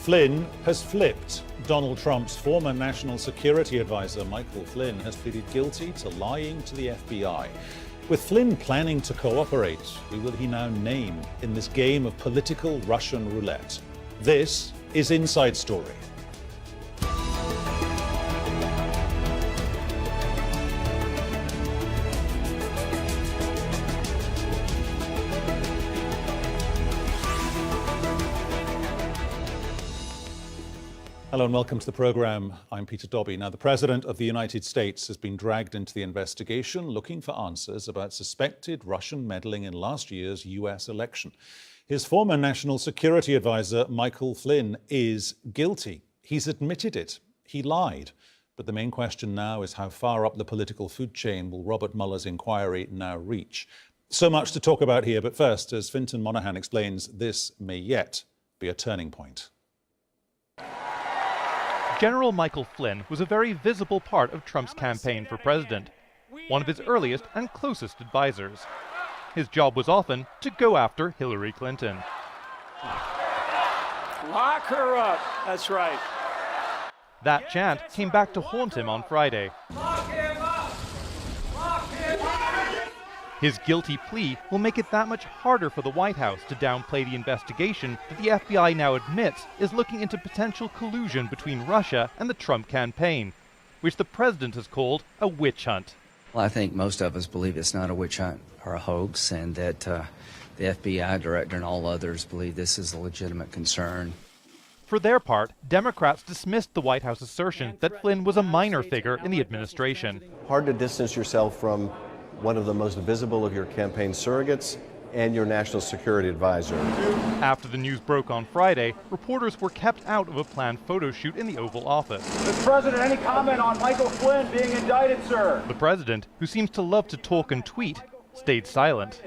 Flynn has flipped. Donald Trump's former national security advisor, Michael Flynn, has pleaded guilty to lying to the FBI. With Flynn planning to cooperate, who will he now name in this game of political Russian roulette? This is Inside Story. Hello and welcome to the program. I'm Peter Dobby. Now, the President of the United States has been dragged into the investigation looking for answers about suspected Russian meddling in last year's US election. His former national security advisor, Michael Flynn, is guilty. He's admitted it. He lied. But the main question now is how far up the political food chain will Robert Mueller's inquiry now reach? So much to talk about here, but first, as Fintan Monahan explains, this may yet be a turning point. General Michael Flynn was a very visible part of Trump's campaign for president, one of his earliest and closest advisors. His job was often to go after Hillary Clinton. Lock her up, that's right. That chant came back to haunt him on Friday. Lock him up! Lock him up! His guilty plea will make it that much harder for the White House to downplay the investigation that the FBI now admits is looking into potential collusion between Russia and the Trump campaign, which the president has called a witch hunt. Well, I think most of us believe it's not a witch hunt or a hoax, and that the FBI director and all others believe this is a legitimate concern. For their part, Democrats dismissed the White House assertion that Flynn was a minor figure in the administration. Hard to distance yourself from one of the most visible of your campaign surrogates and your national security advisor. After the news broke on Friday, reporters were kept out of a planned photo shoot in the Oval Office. Mr. President, any comment on Michael Flynn being indicted, sir? The president, who seems to love to talk and tweet, stayed silent.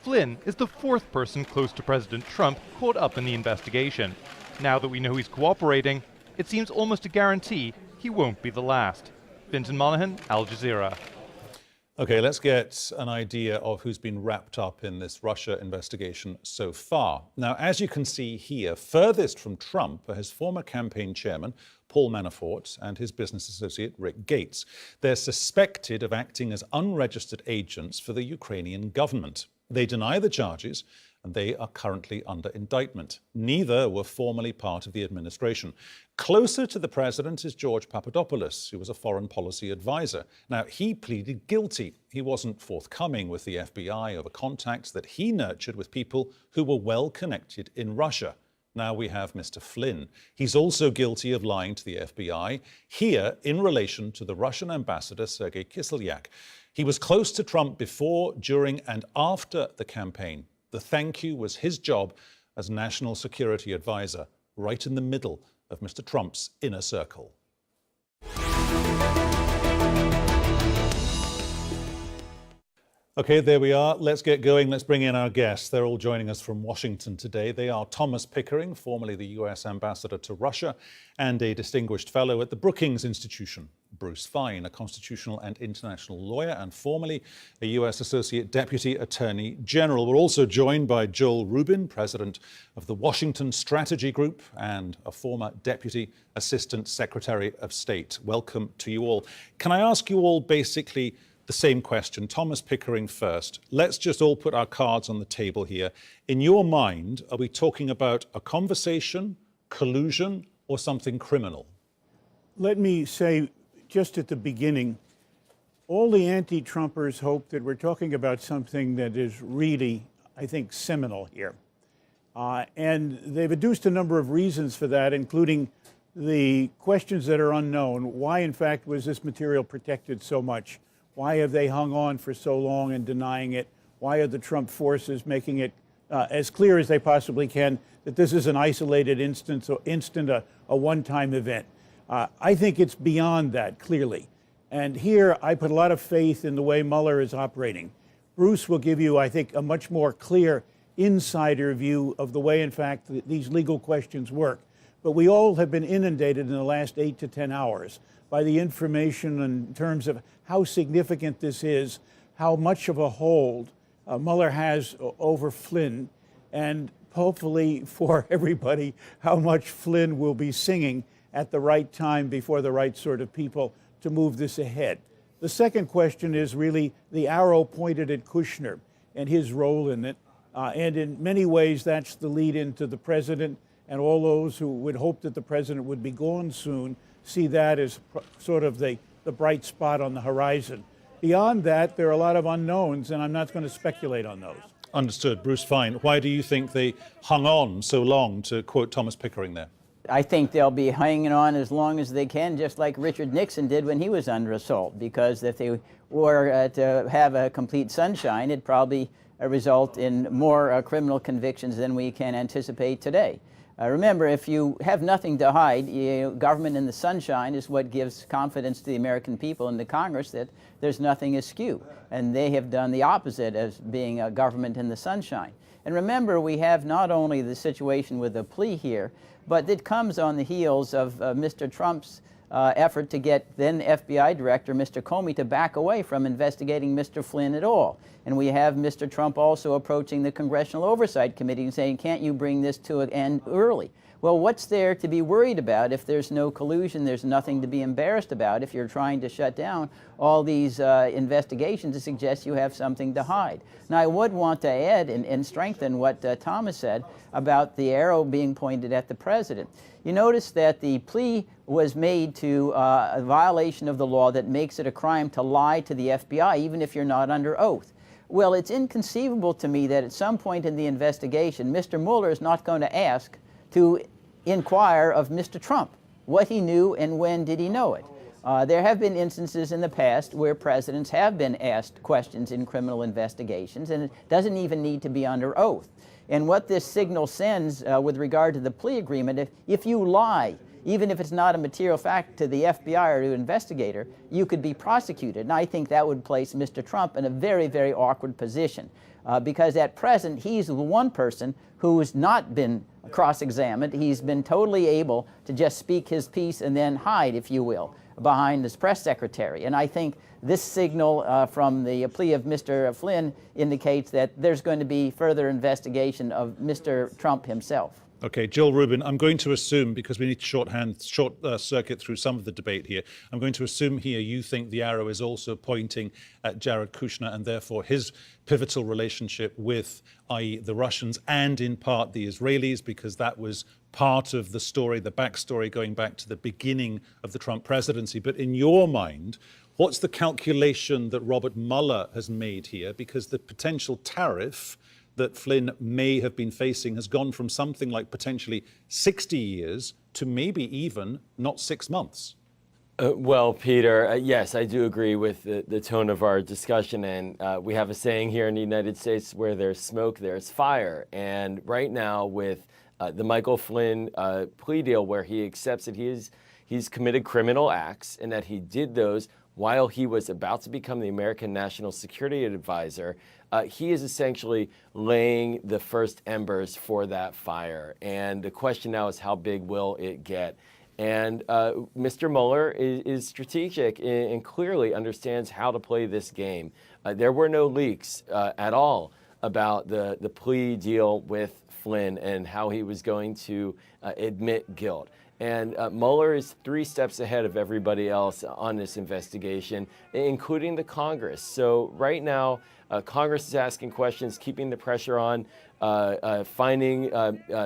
Flynn is the fourth person close to President Trump caught up in the investigation. Now that we know he's cooperating, it seems almost a guarantee he won't be the last. Fintan Monahan, Al Jazeera. Okay, let's get an idea of who's been wrapped up in this Russia investigation so far. Now, as you can see here, furthest from Trump are his former campaign chairman, Paul Manafort, and his business associate, Rick Gates. They're suspected of acting as unregistered agents for the Ukrainian government. They deny the charges, and they are currently under indictment. Neither were formally part of the administration. Closer to the president is George Papadopoulos, who was a foreign policy advisor. Now, he pleaded guilty. He wasn't forthcoming with the FBI over contacts that he nurtured with people who were well connected in Russia. Now we have Mr. Flynn. He's also guilty of lying to the FBI, here in relation to the Russian ambassador, Sergey Kislyak. He was close to Trump before, during, and after the campaign. The thank you was his job as national security advisor, right in the middle of Mr. Trump's inner circle. Okay, there we are. Let's get going. Let's bring in our guests. They're all joining us from Washington today. They are Thomas Pickering, formerly the US ambassador to Russia and a distinguished fellow at the Brookings Institution. Bruce Fein, a constitutional and international lawyer and formerly a US Associate Deputy Attorney General. We're also joined by Joel Rubin, president of the Washington Strategy Group and a former Deputy Assistant Secretary of State. Welcome to you all. Can I ask you all basically the same question? Thomas Pickering first. Let's just all put our cards on the table here. In your mind, are we talking about a conversation, collusion, or something criminal? Let me say just at the beginning, all the anti-Trumpers hope that we're talking about something that is really, I think, seminal here. And they've adduced a number of reasons for that, including the questions that are unknown. Why, in fact, was this material protected so much? Why have they hung on for so long and denying it? Why are the Trump forces making it as clear as they possibly can that this is an isolated instance, a one-time event? I think it's beyond that, clearly. And here, I put a lot of faith in the way Mueller is operating. Bruce will give you, I think, a much more clear insider view of the way, in fact, these legal questions work. But we all have been inundated in the last 8 to 10 hours by the information in terms of how significant this is, how much of a hold Mueller has over Flynn, and hopefully for everybody, how much Flynn will be singing at the right time before the right sort of people to move this ahead. The second question is really the arrow pointed at Kushner and his role in it. And in many ways, that's the lead into the president, and all those who would hope that the president would be gone soon see that as sort of the bright spot on the horizon. Beyond that, there are a lot of unknowns, and I'm not going to speculate on those. Understood. Bruce Fine, why do you think they hung on so long, to quote Thomas Pickering there? I think they'll be hanging on as long as they can, just like Richard Nixon did when he was under assault, because if they were to have a complete sunshine, it'd probably result in more criminal convictions than we can anticipate today. Remember, if you have nothing to hide, government in the sunshine is what gives confidence to the American people and the Congress that there's nothing askew. And they have done the opposite as being a government in the sunshine. And remember, we have not only the situation with the plea here, but it comes on the heels of Mr. Trump's effort to get then FBI Director Mr. Comey to back away from investigating Mr. Flynn at all. And we have Mr. Trump also approaching the Congressional Oversight Committee and saying, can't you bring this to an end early? Well, what's there to be worried about if there's no collusion? There's nothing to be embarrassed about if you're trying to shut down all these investigations to suggest you have something to hide. Now, I would want to add and strengthen what Thomas said about the arrow being pointed at the president. You notice that the plea was made to a violation of the law that makes it a crime to lie to the FBI, even if you're not under oath. Well, it's inconceivable to me that at some point in the investigation, Mr. Mueller is not going to ask to inquire of Mr. Trump what he knew and when did he know it. There have been instances in the past where presidents have been asked questions in criminal investigations, and it doesn't even need to be under oath. And what this signal sends with regard to the plea agreement, if you lie, even if it's not a material fact to the FBI or to an investigator, you could be prosecuted. And I think that would place Mr. Trump in a very, very awkward position because at present, he's the one person who's not been cross-examined. He's been totally able to just speak his piece and then hide, if you will, behind his press secretary. And I think this signal from the plea of Mr. Flynn indicates that there's going to be further investigation of Mr. Trump himself. Okay, Jill Rubin, I'm going to assume, because we need to short circuit through some of the debate here, I'm going to assume here you think the arrow is also pointing at Jared Kushner and therefore his pivotal relationship with, i.e. the Russians and in part the Israelis, because that was part of the story, the backstory going back to the beginning of the Trump presidency. But in your mind, what's the calculation that Robert Mueller has made here? Because the potential tariff that Flynn may have been facing has gone from something like potentially 60 years to maybe even not 6 months. Well, Peter, yes, I do agree with the tone of our discussion. And we have a saying here in the United States, where there's smoke, there's fire. And right now with the Michael Flynn plea deal, where he accepts that he's committed criminal acts and that he did those while he was about to become the American National Security Advisor, he is essentially laying the first embers for that fire. And the question now is, how big will it get? And Mr. Mueller is strategic and clearly understands how to play this game. There were no leaks at all about the plea deal with Flynn and how he was going to admit guilt. And Mueller is 3 steps ahead of everybody else on this investigation, including the Congress. So right now, Congress is asking questions, keeping the pressure on, finding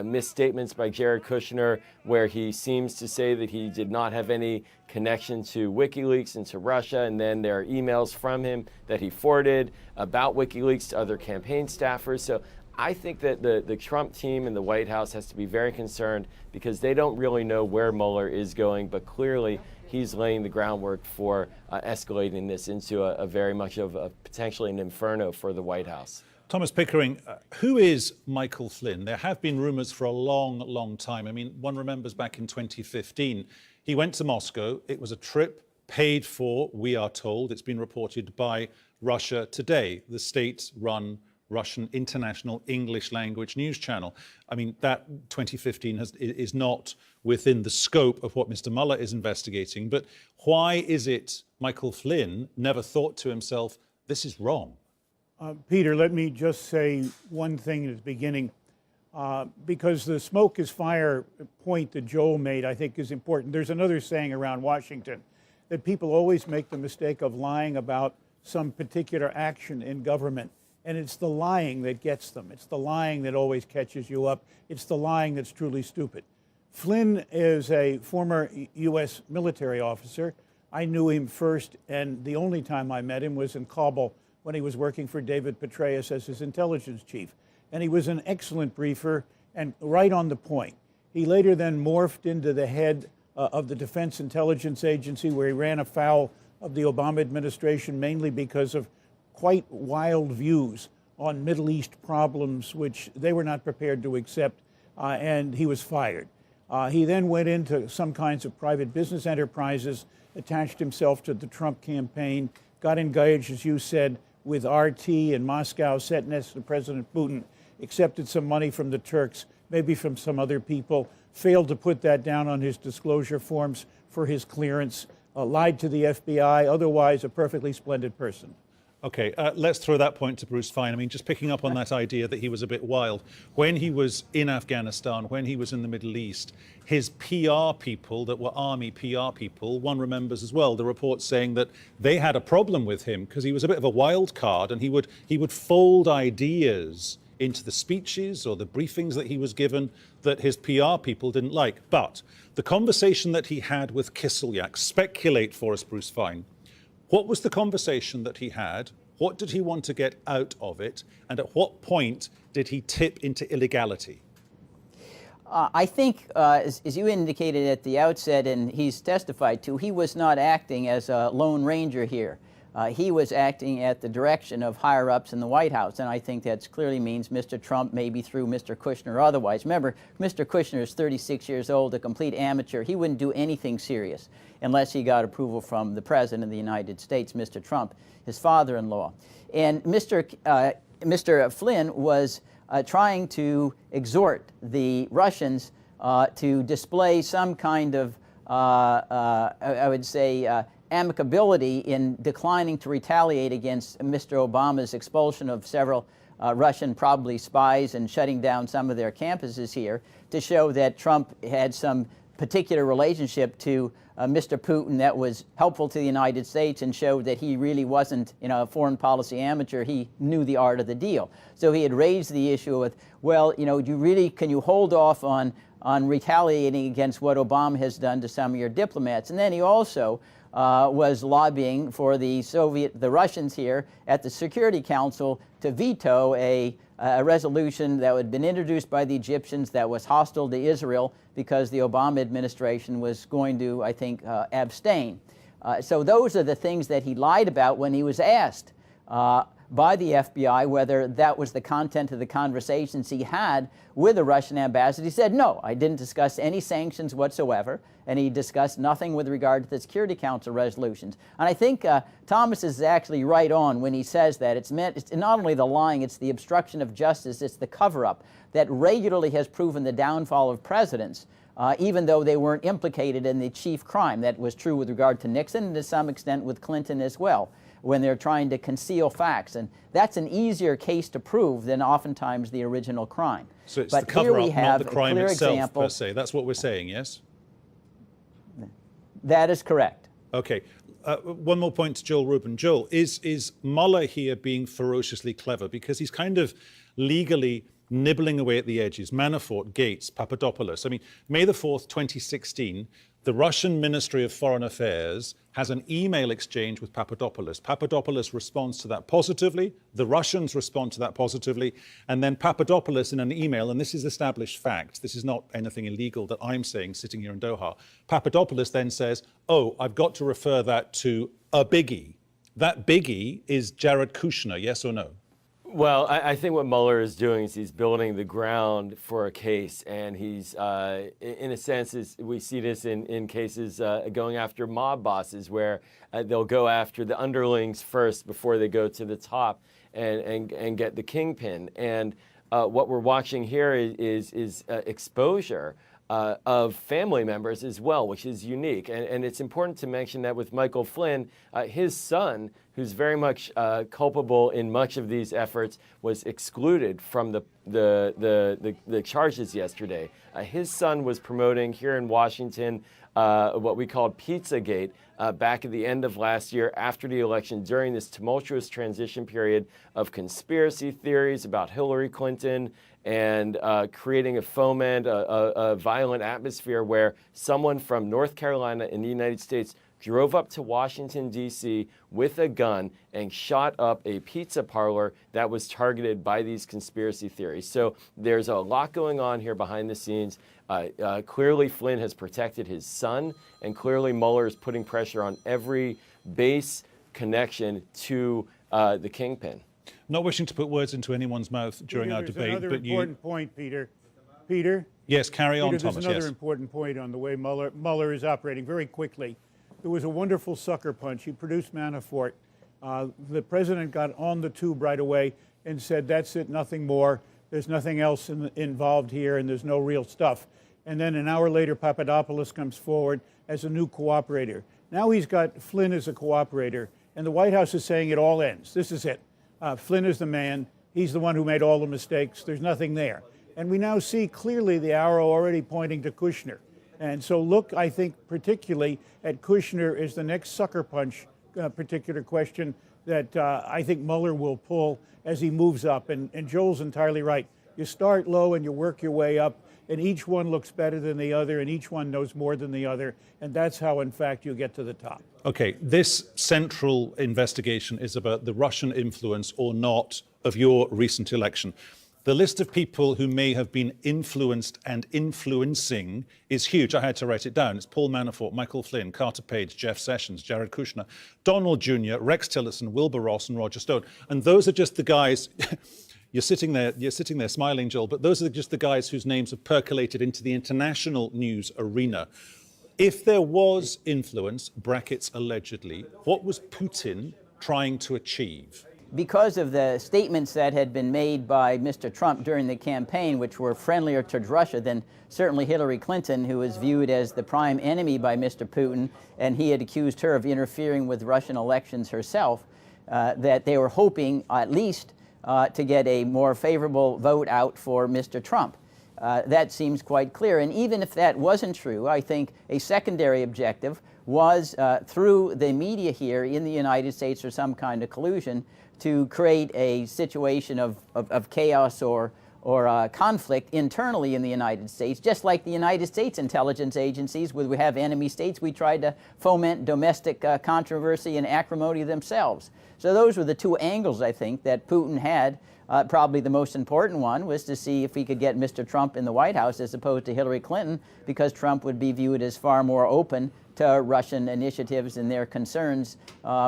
misstatements by Jared Kushner, where he seems to say that he did not have any connection to WikiLeaks and to Russia, and then there are emails from him that he forwarded about WikiLeaks to other campaign staffers. So I think that the Trump team and the White House has to be very concerned because they don't really know where Mueller is going, but clearly he's laying the groundwork for escalating this into a very much of potentially an inferno for the White House. Thomas Pickering, who is Michael Flynn? There have been rumors for a long, long time. I mean, one remembers back in 2015, he went to Moscow. It was a trip paid for, we are told. It's been reported by Russia Today, the state-run Russian international English language news channel. I mean, that 2015 is not within the scope of what Mr. Mueller is investigating. But why is it Michael Flynn never thought to himself, this is wrong? Peter, let me just say one thing at the beginning. because the smoke is fire point that Joel made, I think, is important. There's another saying around Washington that people always make the mistake of lying about some particular action in government. And it's the lying that gets them. It's the lying that always catches you up. It's the lying that's truly stupid. Flynn is a former U.S. military officer. I knew him first, and the only time I met him was in Kabul when he was working for David Petraeus as his intelligence chief. And he was an excellent briefer and right on the point. He later then morphed into the head of the Defense Intelligence Agency, where he ran afoul of the Obama administration, mainly because of quite wild views on Middle East problems, which they were not prepared to accept, and he was fired. He then went into some kinds of private business enterprises, attached himself to the Trump campaign, got engaged, as you said, with RT in Moscow, sat next to President Putin, accepted some money from the Turks, maybe from some other people, failed to put that down on his disclosure forms for his clearance, lied to the FBI, otherwise a perfectly splendid person. Okay, let's throw that point to Bruce Fein. I mean, just picking up on that idea that he was a bit wild. When he was in Afghanistan, when he was in the Middle East, his PR people that were army PR people, one remembers as well the reports saying that they had a problem with him because he was a bit of a wild card, and he would fold ideas into the speeches or the briefings that he was given that his PR people didn't like. But the conversation that he had with Kislyak, speculate for us, Bruce Fein. What was the conversation that he had? What did he want to get out of it? And at what point did he tip into illegality? I think, as you indicated at the outset, and he's testified to, he was not acting as a lone ranger here. He was acting at the direction of higher-ups in the White House, and I think that clearly means Mr. Trump, maybe through Mr. Kushner or otherwise. Remember, Mr. Kushner is 36 years old, a complete amateur. He wouldn't do anything serious unless he got approval from the President of the United States, Mr. Trump, his father-in-law. And Mr. Flynn was trying to exhort the Russians to display some kind of, I would say, amicability in declining to retaliate against Mr. Obama's expulsion of several Russian, probably spies, and shutting down some of their campuses here, to show that Trump had some particular relationship to Mr. Putin that was helpful to the United States and showed that he really wasn't, a foreign policy amateur. He knew the art of the deal. So he had raised the issue with, well, can you hold off on retaliating against what Obama has done to some of your diplomats? And then he also was lobbying for the Russians here at the Security Council to veto a resolution that had been introduced by the Egyptians that was hostile to Israel because the Obama administration was going to, I think, abstain. So those are the things that he lied about when he was asked by the FBI whether that was the content of the conversations he had with the Russian ambassador. He said, no, I didn't discuss any sanctions whatsoever, and he discussed nothing with regard to the Security Council resolutions. And I think Thomas is actually right on when he says that it's not only the lying, it's the obstruction of justice, it's the cover-up that regularly has proven the downfall of presidents, even though they weren't implicated in the chief crime. That was true with regard to Nixon and to some extent with Clinton as well, when they're trying to conceal facts. And that's an easier case to prove than oftentimes the original crime. So it's but the cover-up, here we have not the crime a clear itself, example. per se. That's what we're saying, yes? That is correct. Okay. One more point to Joel Rubin. Joel, is Mueller here being ferociously clever? Because he's kind of legally nibbling away at the edges. Manafort, Gates, Papadopoulos. I mean, May the 4th, 2016, the Russian Ministry of Foreign Affairs has an email exchange with Papadopoulos. Papadopoulos responds to that positively. The Russians respond to that positively. And then Papadopoulos in an email, and this is established fact, this is not anything illegal that I'm saying sitting here in Doha. Papadopoulos then says, oh, I've got to refer that to a biggie. That biggie is Jared Kushner, yes or no? Well, I think what Mueller is doing is he's building the ground for a case, and he's, in a sense, we see this in cases going after mob bosses, where they'll go after the underlings first before they go to the top and get the kingpin. And what we're watching here is exposure of family members as well, which is unique. And it's important to mention that with Michael Flynn, his son, who's very much culpable in much of these efforts, was excluded from the charges yesterday. His son was promoting here in Washington what we called Pizzagate back at the end of last year after the election, during this tumultuous transition period of conspiracy theories about Hillary Clinton and creating a foment, a violent atmosphere where someone from North Carolina in the United States drove up to Washington, D.C. with a gun and shot up a pizza parlor that was targeted by these conspiracy theories. So there's a lot going on here behind the scenes. Clearly, Flynn has protected his son, and clearly Mueller is putting pressure on every base connection to the kingpin. Not wishing to put words into anyone's mouth during our debate, another but important point, Peter. Peter? Yes, carry on, Peter, Thomas. There's another yes. important point on the way Mueller is operating very quickly. There was a wonderful sucker punch. He produced Manafort. The president got on the tube right away and said, that's it, nothing more. There's nothing else involved here, and there's no real stuff. And then an hour later, Papadopoulos comes forward as a new cooperator. Now he's got Flynn as a cooperator, and the White House is saying it all ends. This is it. Flynn is the man. He's the one who made all the mistakes. There's nothing there. And we now see clearly the arrow already pointing to Kushner. And so look, I think, particularly at Kushner as the next sucker punch particular question that I think Mueller will pull as he moves up. And Joel's entirely right. You start low and you work your way up, and each one looks better than the other, and each one knows more than the other. And that's how, in fact, you get to the top. Okay, this central investigation is about the Russian influence or not of your recent election. The list of people who may have been influenced and influencing is huge. I had to write it down. It's Paul Manafort, Michael Flynn, Carter Page, Jeff Sessions, Jared Kushner, Donald Jr., Rex Tillerson, Wilbur Ross, and Roger Stone. And those are just the guys. You're sitting there smiling, Joel, but those are just the guys whose names have percolated into the international news arena. If there was influence, brackets allegedly, what was Putin trying to achieve? Because of the statements that had been made by Mr. Trump during the campaign, which were friendlier towards Russia than certainly Hillary Clinton, who was viewed as the prime enemy by Mr. Putin, and he had accused her of interfering with Russian elections herself, that they were hoping at least to get a more favorable vote out for Mr. Trump. That seems quite clear. And even if that wasn't true, I think a secondary objective was through the media here in the United States or some kind of collusion to create a situation of chaos or conflict internally in the United States. Just like the United States intelligence agencies, where we have enemy states, we tried to foment domestic controversy and acrimony themselves. So those were the two angles, I think, that Putin had. Probably the most important one was to see if he could get Mr. Trump in the White House as opposed to Hillary Clinton, because Trump would be viewed as far more open to Russian initiatives and their concerns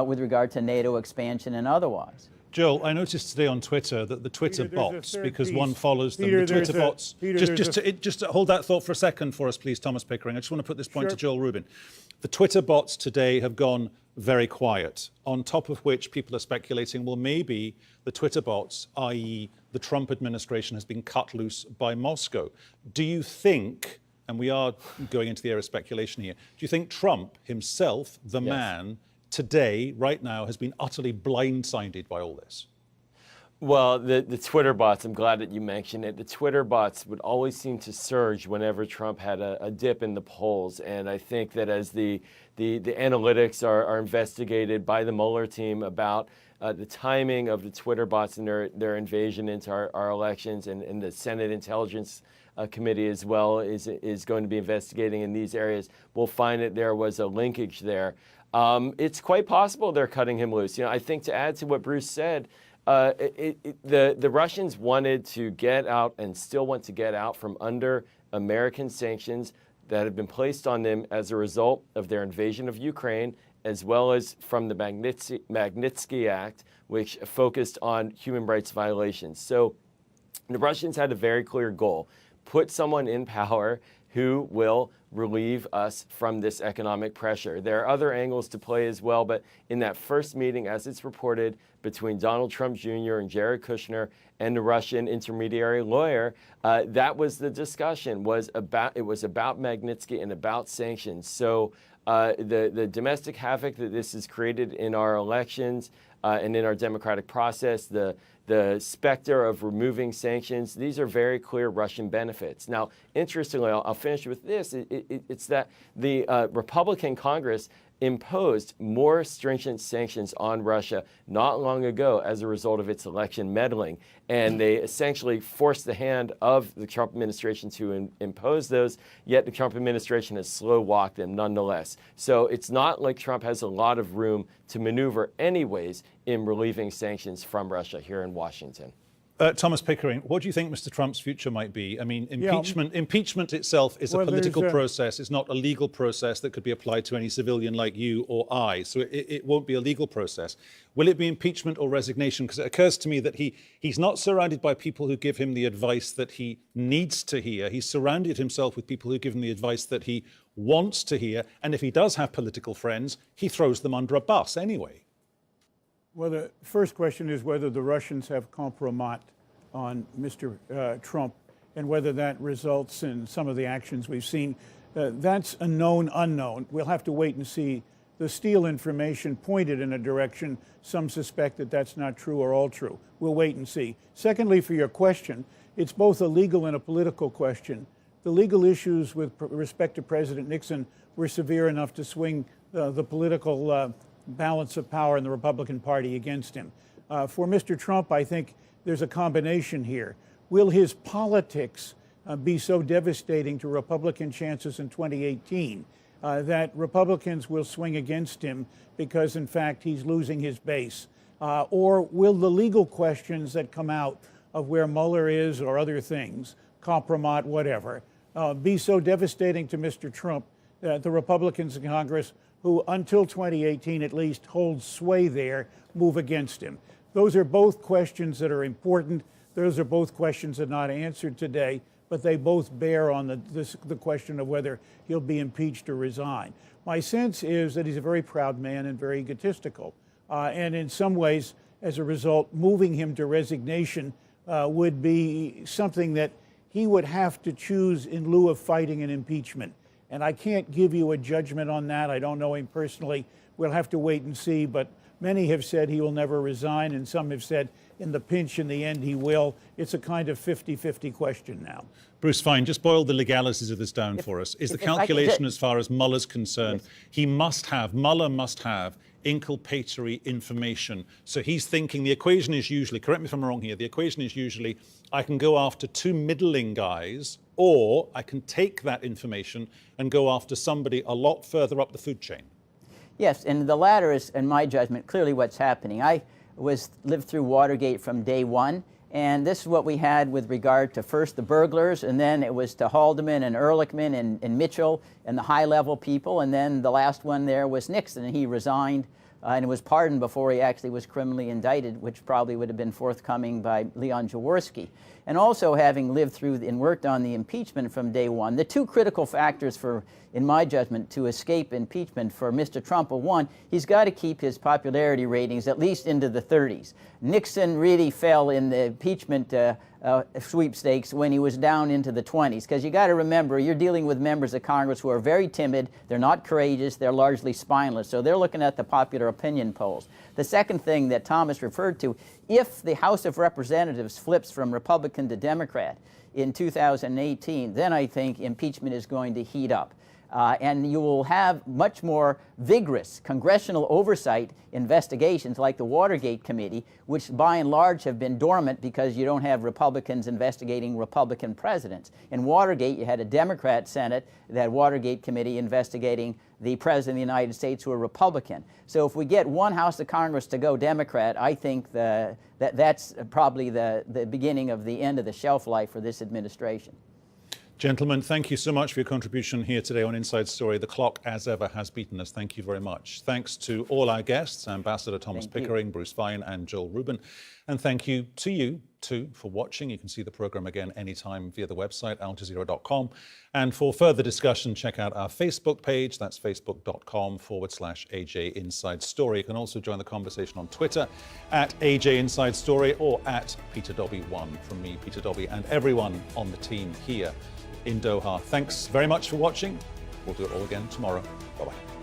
with regard to NATO expansion and otherwise. Joel, I noticed today on Twitter that the Twitter Peter, bots, because piece. one follows them, Peter, the Twitter bots. Peter, Just to hold that thought for a second for us, please, Thomas Pickering. I just want to put this point Sure. to Joel Rubin. The Twitter bots today have gone very quiet, on top of which people are speculating, well, maybe the Twitter bots, i.e. the Trump administration, has been cut loose by Moscow. Do you think, and we are going into the area of speculation here, do you think Trump himself, the Yes. man, today, right now, has been utterly blindsided by all this? Well, the Twitter bots, I'm glad that you mentioned it. The Twitter bots would always seem to surge whenever Trump had a dip in the polls. And I think that as the analytics are investigated by the Mueller team about the timing of the Twitter bots and their invasion into our elections, and the Senate Intelligence Committee as well is going to be investigating in these areas, we'll find that there was a linkage there. It's quite possible they're cutting him loose. You know, I think to add to what Bruce said, the Russians wanted to get out and still want to get out from under American sanctions that have been placed on them as a result of their invasion of Ukraine, as well as from the Magnitsky Act, which focused on human rights violations. So the Russians had a very clear goal: put someone in power who will relieve us from this economic pressure. There are other angles to play as well, but in that first meeting, as it's reported, between Donald Trump Jr. and Jared Kushner and the Russian intermediary lawyer, that was the discussion. It was about Magnitsky and about sanctions. So the domestic havoc that this has created in our elections and in our democratic process, the specter of removing sanctions, these are very clear Russian benefits. Now, interestingly, I'll finish with this. It's that the Republican Congress imposed more stringent sanctions on Russia not long ago as a result of its election meddling. And they essentially forced the hand of the Trump administration to impose those, yet the Trump administration has slow-walked them nonetheless. So it's not like Trump has a lot of room to maneuver anyways in relieving sanctions from Russia here in Washington. Thomas Pickering, what do you think Mr. Trump's future might be? I mean, impeachment itself is a political process. It's not a legal process that could be applied to any civilian like you or I. So it won't be a legal process. Will it be impeachment or resignation? Because it occurs to me that he's not surrounded by people who give him the advice that he needs to hear. He's surrounded himself with people who give him the advice that he wants to hear. And if he does have political friends, he throws them under a bus anyway. Well, the first question is whether the Russians have compromat on Mr. Trump and whether that results in some of the actions we've seen. That's a known unknown. We'll have to wait and see. The Steele information pointed in a direction. Some suspect that that's not true or all true. We'll wait and see. Secondly, for your question, it's both a legal and a political question. The legal issues with respect to President Nixon were severe enough to swing the political balance of power in the Republican Party against him. For Mr. Trump, I think there's a combination here. Will his politics be so devastating to Republican chances in 2018 that Republicans will swing against him because, in fact, he's losing his base? Or will the legal questions that come out of where Mueller is or other things, compromat, whatever, be so devastating to Mr. Trump that the Republicans in Congress, who until 2018 at least hold sway there, move against him? Those are both questions that are important. Those are both questions that are not answered today, but they both bear on the question of whether he'll be impeached or resign. My sense is that he's a very proud man and very egotistical. And in some ways, as a result, moving him to resignation would be something that he would have to choose in lieu of fighting an impeachment. And I can't give you a judgment on that. I don't know him personally. We'll have to wait and see. But many have said he will never resign, and some have said in the pinch, in the end, he will. It's a kind of 50-50 question now. Bruce Fein, just boil the legalities of this down for us. Is the calculation as far as Mueller's concerned, Mueller must have inculpatory information. So he's thinking the equation is usually, correct me if I'm wrong here, the equation is usually I can go after two middling guys, or I can take that information and go after somebody a lot further up the food chain. Yes, and the latter is, in my judgment, clearly what's happening. I lived through Watergate from day one, and this is what we had with regard to first the burglars, and then it was to Haldeman and Ehrlichman and Mitchell and the high-level people, and then the last one there was Nixon, and he resigned and was pardoned before he actually was criminally indicted, which probably would have been forthcoming by Leon Jaworski. And also having lived through and worked on the impeachment from day one, the two critical factors for, in my judgment, to escape impeachment for Mr. Trump are, one, he's got to keep his popularity ratings at least into the 30s. Nixon really fell in the impeachment sweepstakes when he was down into the 20s, because you got to remember, you're dealing with members of Congress who are very timid, they're not courageous, they're largely spineless, so they're looking at the popular opinion polls. The second thing that Thomas referred to, if the House of Representatives flips from Republican to Democrat in 2018, then I think impeachment is going to heat up. And you will have much more vigorous congressional oversight investigations like the Watergate Committee, which by and large have been dormant because you don't have Republicans investigating Republican presidents. In Watergate, you had a Democrat Senate, that Watergate Committee investigating the President of the United States, who are Republican. So if we get one House of Congress to go Democrat, I think that's probably the beginning of the end of the shelf life for this administration. Gentlemen, thank you so much for your contribution here today on Inside Story. The clock, as ever, has beaten us. Thank you very much. Thanks to all our guests, Ambassador Thomas Pickering, Bruce Fein, and Joel Rubin. And thank you to you, too, for watching. You can see the program again anytime via the website, aljazeera.com. And for further discussion, check out our Facebook page. That's facebook.com/AJ Inside Story. You can also join the conversation on Twitter at AJ Inside Story or at Peter Dobby1. From me, Peter Dobby, and everyone on the team here in Doha. Thanks very much for watching. We'll do it all again tomorrow. Bye-bye.